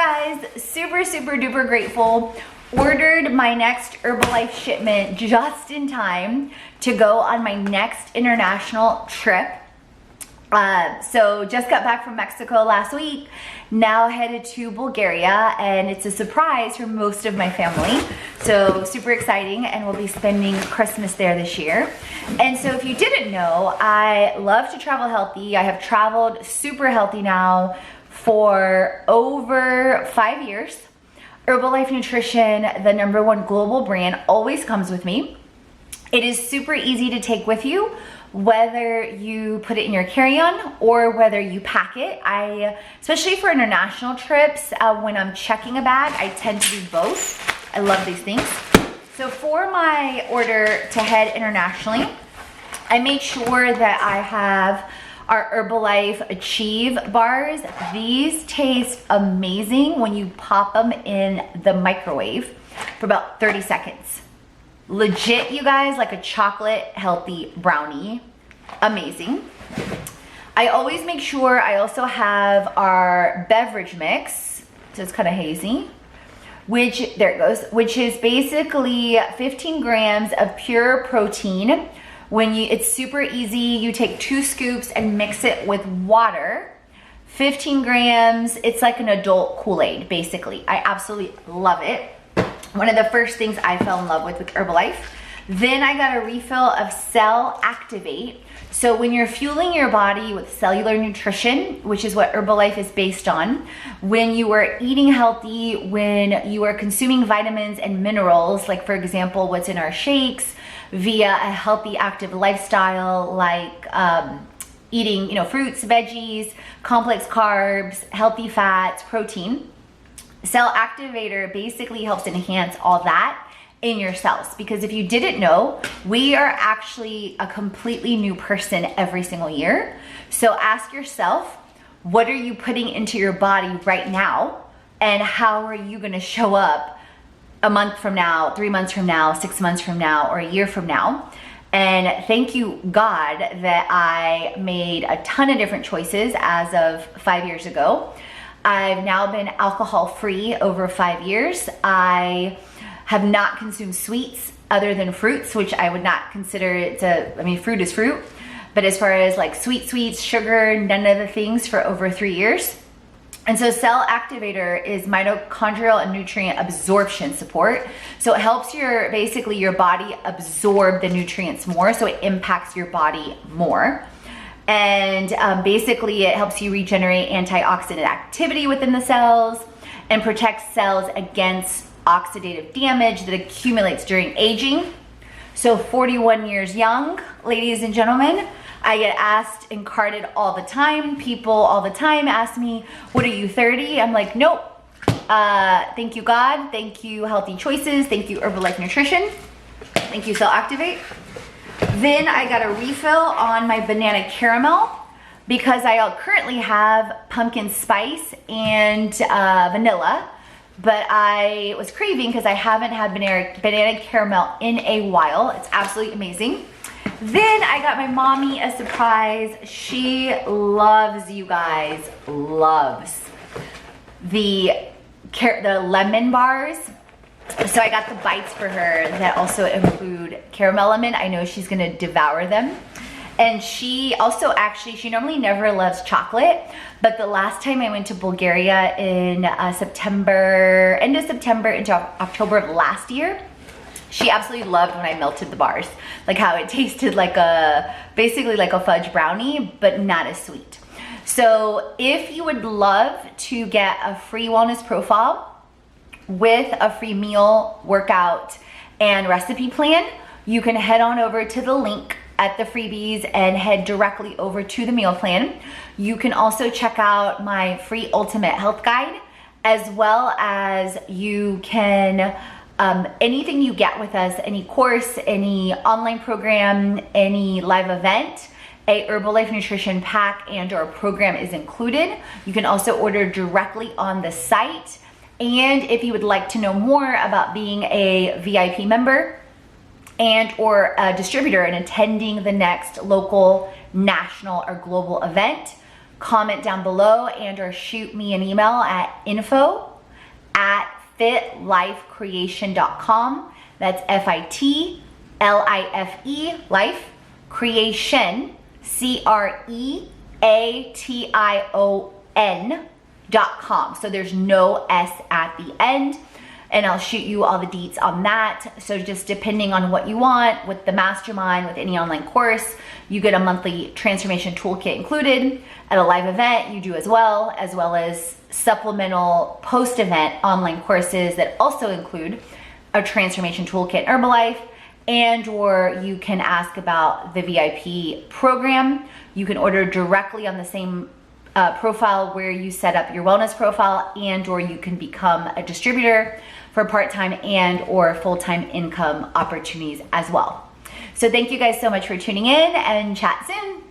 guys, super duper grateful. Ordered my next Herbalife shipment just in time to go on my next international trip. So just got back from Mexico last week, now headed to Bulgaria, and it's a surprise for most of my family. So super exciting, and we'll be spending Christmas there this year. And so if you didn't know, I love to travel healthy. I have traveled super healthy now for over 5 years. Herbalife Nutrition, the #1 global brand, always comes with me. It is super easy to take with you, whether you put it in your carry-on or whether you pack it. Especially for international trips, when I'm checking a bag, I tend to do both. I love these things. So for my order to head internationally, I made sure that I have our Herbalife Achieve bars. These taste amazing when you pop them in the microwave for about 30 seconds. Legit, you guys, like a chocolate healthy brownie. Amazing. I always make sure I also have our beverage mix, so it's kind of hazy, which, there it goes, which is basically 15 grams of pure protein. It's super easy. You take 2 scoops and mix it with water. 15 grams, it's like an adult Kool-Aid, basically. I absolutely love it. One of the first things I fell in love with Herbalife. Then I got a refill of Cell Activate. So when you're fueling your body with cellular nutrition, which is what Herbalife is based on, when you are eating healthy, when you are consuming vitamins and minerals, like for example, what's in our shakes, via a healthy, active lifestyle, like eating, fruits, veggies, complex carbs, healthy fats, protein. Cell Activator basically helps enhance all that in your cells, because if you didn't know, we are actually a completely new person every single year. So ask yourself, what are you putting into your body right now, and how are you going to show up a month from now, 3 months from now, 6 months from now, or a year from now? And thank you, God, that I made a ton of different choices as of 5 years ago. I've now been alcohol free over 5 years. I have not consumed sweets other than fruits, which I would not consider it fruit is fruit. But as far as like sweets, sugar, none of the things for over 3 years. And so Cell Activator is mitochondrial and nutrient absorption support. So it helps your body absorb the nutrients more, so it impacts your body more. And basically it helps you regenerate antioxidant activity within the cells and protects cells against oxidative damage that accumulates during aging. So 41 years young, ladies and gentlemen. I get asked and carded all the time. People all the time ask me, what are you, 30? I'm like, nope. Thank you, God. Thank you, Healthy Choices. Thank you, Herbalife Nutrition. Thank you, Cell Activate. Then I got a refill on my banana caramel, because I currently have pumpkin spice and vanilla, but I was craving because I haven't had banana caramel in a while. It's absolutely amazing. Then I got my mommy a surprise. She loves, you guys, loves the lemon bars. So I got the bites for her that also include caramel lemon. I know she's gonna devour them. And she also she normally never loves chocolate, but the last time I went to Bulgaria in end of September into October of last year, she absolutely loved when I melted the bars, like how it tasted like basically like a fudge brownie, but not as sweet. So if you would love to get a free wellness profile with a free meal, workout, and recipe plan, you can head on over to the link at the freebies and head directly over to the meal plan. You can also check out my free ultimate health guide, as well as you can anything you get with us, any course, any online program, any live event, a Herbalife Nutrition pack and or program is included. You can also order directly on the site. And if you would like to know more about being a VIP member and or a distributor and attending the next local, national, or global event, comment down below and or shoot me an email at info at fitlifecreation.com. That's FITLIFE, life, creation, CREATION.com. So there's no S at the end. And I'll shoot you all the deets on that. So just depending on what you want, with the mastermind, with any online course, you get a monthly transformation toolkit included. At a live event, you do as well as supplemental post-event online courses that also include a transformation toolkit in Herbalife, and or you can ask about the VIP program. You can order directly on the same profile where you set up your wellness profile, and or you can become a distributor for part-time and or full-time income opportunities as well. So thank you guys so much for tuning in, and chat soon.